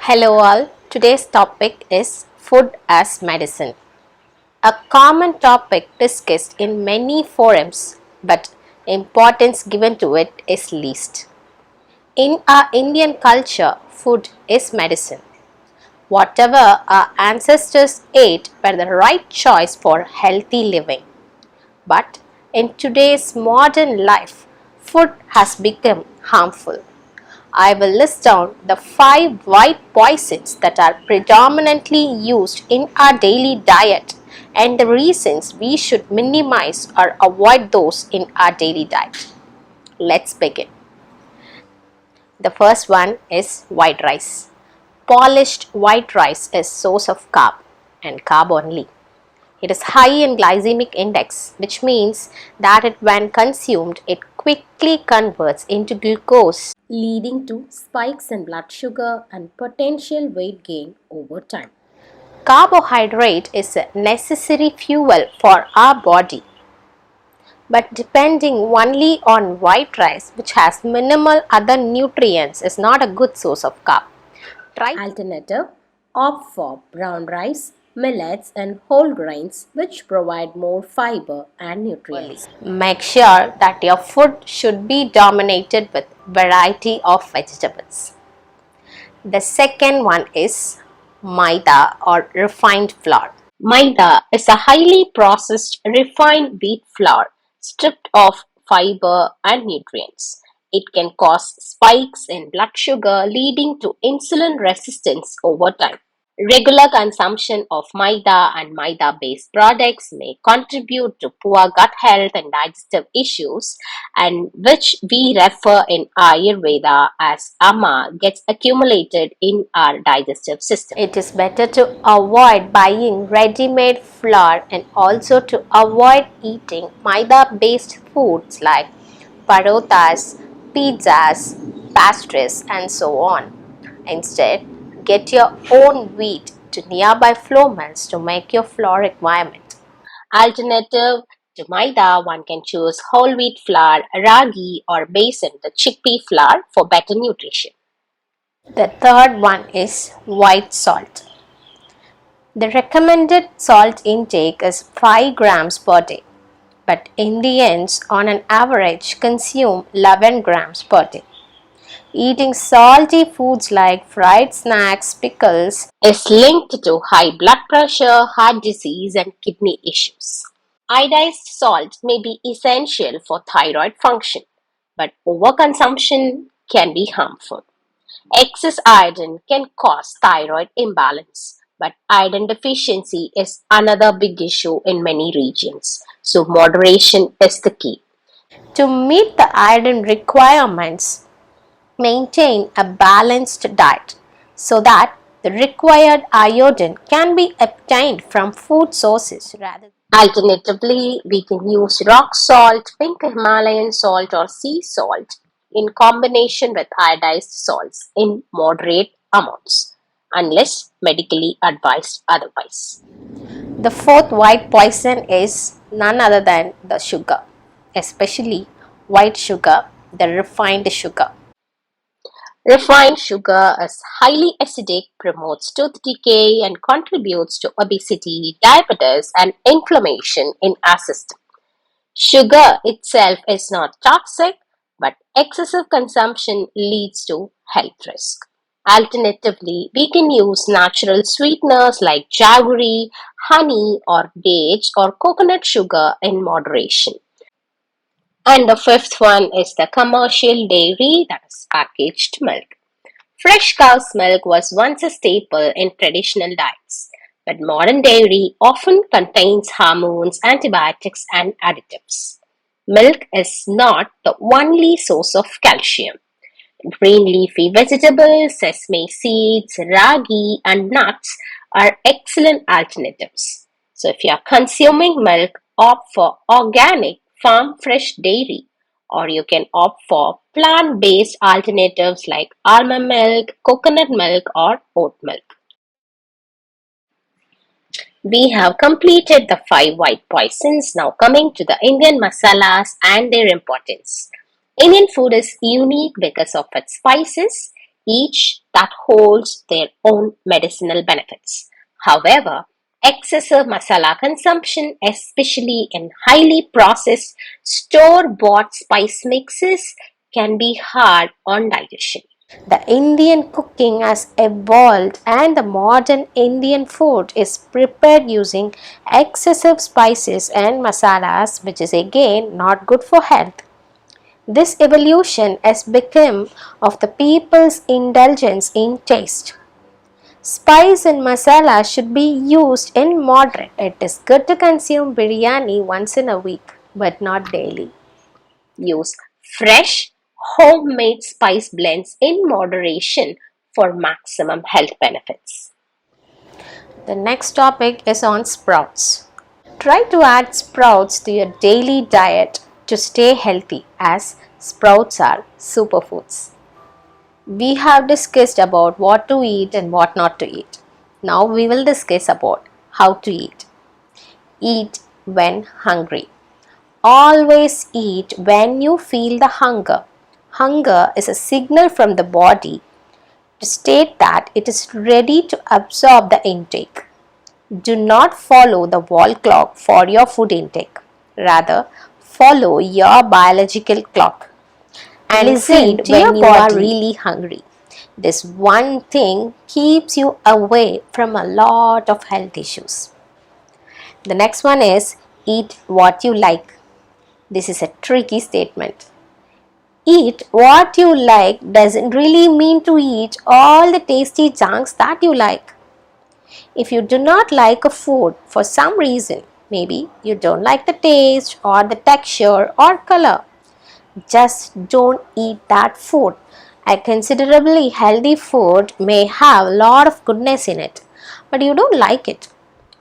Hello all, today's topic is food as medicine. A common topic discussed in many forums, but importance given to it is least. In our Indian culture, food is medicine. Whatever our ancestors ate were the right choice for healthy living. But in today's modern life, food has become harmful. I will list down the 5 white poisons that are predominantly used in our daily diet and the reasons we should minimize or avoid those in our daily diet. Let's begin. The first one is white rice. Polished white rice is source of carb and carb only. It is high in glycemic index, which means that when consumed, it quickly converts into glucose, leading to spikes in blood sugar and potential weight gain over time. Carbohydrate is a necessary fuel for our body, but depending only on white rice, which has minimal other nutrients, is not a good source of carb. Alternative, opt for brown rice, millets and whole grains which provide more fiber and nutrients. Make sure that your food should be dominated with variety of vegetables. The second one is maida or refined flour. Maida is a highly processed refined wheat flour stripped of fiber and nutrients. It can cause spikes in blood sugar, leading to insulin resistance over time. Regular consumption of maida and maida-based products may contribute to poor gut health and digestive issues, and which we refer in Ayurveda as ama gets accumulated in our digestive system. It is better to avoid buying ready-made flour and also to avoid eating maida-based foods like parotas, pizzas, pastries, and so on. Instead, get your own wheat to nearby flour mills to make your flour requirement. Alternative to maida, one can choose whole wheat flour, ragi, or besan, the chickpea flour, for better nutrition. The third one is white salt. The recommended salt intake is 5 grams per day, but Indians on an average consume 11 grams per day. Eating salty foods like fried snacks, pickles is linked to high blood pressure, heart disease, and kidney issues. Iodized salt may be essential for thyroid function, but overconsumption can be harmful. Excess iodine can cause thyroid imbalance, but iodine deficiency is another big issue in many regions, so moderation is the key. To meet the iodine requirements, maintain a balanced diet so that the required iodine can be obtained from food sources rather. Alternatively, we can use rock salt, pink Himalayan salt, or sea salt in combination with iodized salts in moderate amounts, unless medically advised otherwise. The fourth white poison is none other than the sugar, especially white sugar, the refined sugar. Refined sugar is highly acidic, promotes tooth decay, and contributes to obesity, diabetes, and inflammation in our system. Sugar itself is not toxic, but excessive consumption leads to health risk. Alternatively, we can use natural sweeteners like jaggery, honey, or dates or coconut sugar in moderation. And the fifth one is the commercial dairy, that is packaged milk. Fresh cow's milk was once a staple in traditional diets, but modern dairy often contains hormones, antibiotics, and additives. Milk is not the only source of calcium. Green leafy vegetables, sesame seeds, ragi, and nuts are excellent alternatives. So, if you are consuming milk, opt for organic farm fresh dairy, or you can opt for plant based alternatives like almond milk, coconut milk, or oat milk. We have completed the 5 white poisons. Now, coming to the Indian masalas and their importance. Indian food is unique because of its spices, each that holds their own medicinal benefits. However, excessive masala consumption, especially in highly processed store-bought spice mixes, can be hard on digestion. The Indian cooking has evolved, and the modern Indian food is prepared using excessive spices and masalas, which is again not good for health. This evolution has become of the people's indulgence in taste. Spice and masala should be used in moderate. It is good to consume biryani once in a week, but not daily. Use fresh, homemade spice blends in moderation for maximum health benefits. The next topic is on sprouts. Try to add sprouts to your daily diet to stay healthy, as sprouts are superfoods. We have discussed about what to eat and what not to eat. Now we will discuss about how to eat. Eat when hungry. Always eat when you feel the hunger. Hunger is a signal from the body to state that it is ready to absorb the intake. Do not follow the wall clock for your food intake. Rather, follow your biological clock and listen to when you are really hungry. This one thing keeps you away from a lot of health issues. The next one is eat what you like. This is a tricky statement. Eat what you like doesn't really mean to eat all the tasty junks that you like. If you do not like a food for some reason, maybe you don't like the taste or the texture or color, just don't eat that food. A considerably healthy food may have a lot of goodness in it, but you don't like it.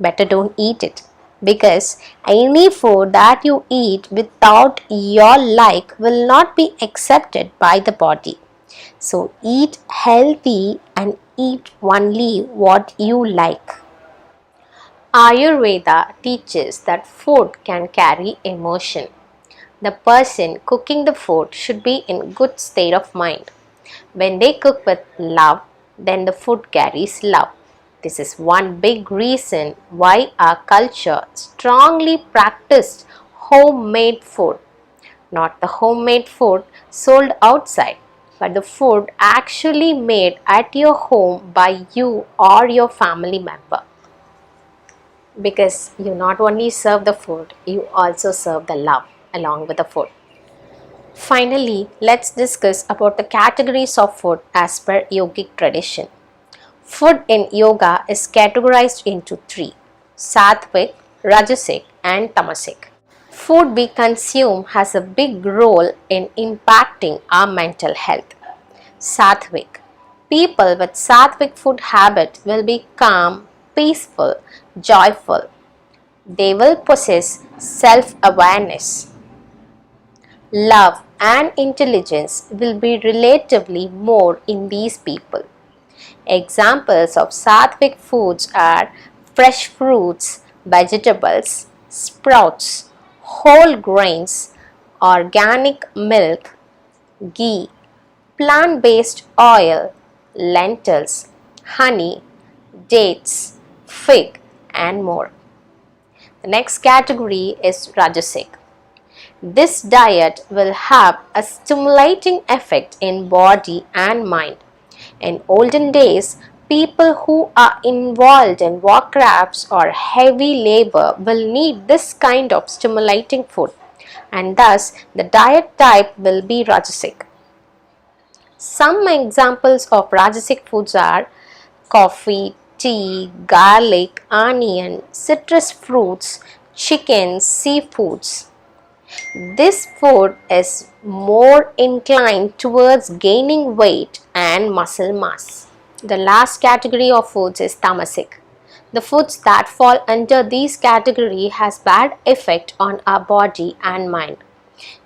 Better don't eat it, because any food that you eat without your like will not be accepted by the body. So eat healthy and eat only what you like. Ayurveda teaches that food can carry emotion. The person cooking the food should be in good state of mind. When they cook with love, then the food carries love. This is one big reason why our culture strongly practiced homemade food. Not the homemade food sold outside, but the food actually made at your home by you or your family member. Because you not only serve the food, you also serve the love along with the food. Finally, let's discuss about the categories of food as per yogic tradition. Food in yoga is categorized into three: sattvic, rajasic, and tamasic. Food we consume has a big role in impacting our mental health. Sattvic. People with sattvic food habit will be calm, peaceful, joyful. They will possess self-awareness. Love and intelligence will be relatively more in these people. Examples of sattvic foods are fresh fruits, vegetables, sprouts, whole grains, organic milk, ghee, plant-based oil, lentils, honey, dates, fig, and more. The next category is Rajasic. This diet will have a stimulating effect in body and mind. In olden days, people who are involved in war crafts or heavy labor will need this kind of stimulating food, and thus the diet type will be Rajasic. Some examples of Rajasic foods are coffee, tea, garlic, onion, citrus fruits, chicken, seafoods. This food is more inclined towards gaining weight and muscle mass. The last category of foods is tamasic. The foods that fall under this category has bad effect on our body and mind.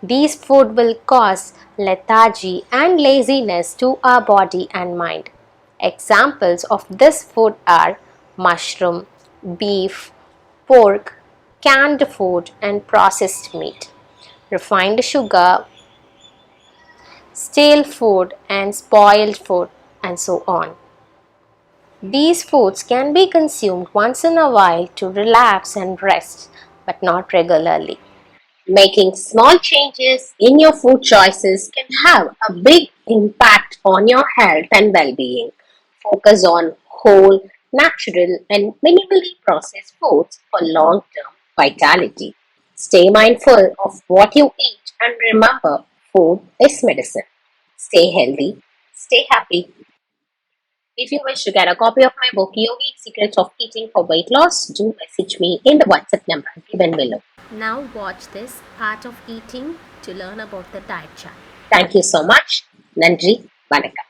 These food will cause lethargy and laziness to our body and mind. Examples of this food are mushroom, beef, pork, canned food, and processed meat, refined sugar, stale food, and spoiled food. and so on. These foods can be consumed once in a while to relax and rest, but not regularly. Making small changes in your food choices can have a big impact on your health and well being. Focus on whole, natural, and minimally processed foods for long term vitality. Stay mindful of what you eat and remember food is medicine. Stay healthy, stay happy. If you wish to get a copy of my book, Yogic Secrets of Eating for Weight Loss, do message me in the WhatsApp number given below. Now watch this Art of Eating to learn about the diet chart. Thank you so much. Nandri. Vanakkam.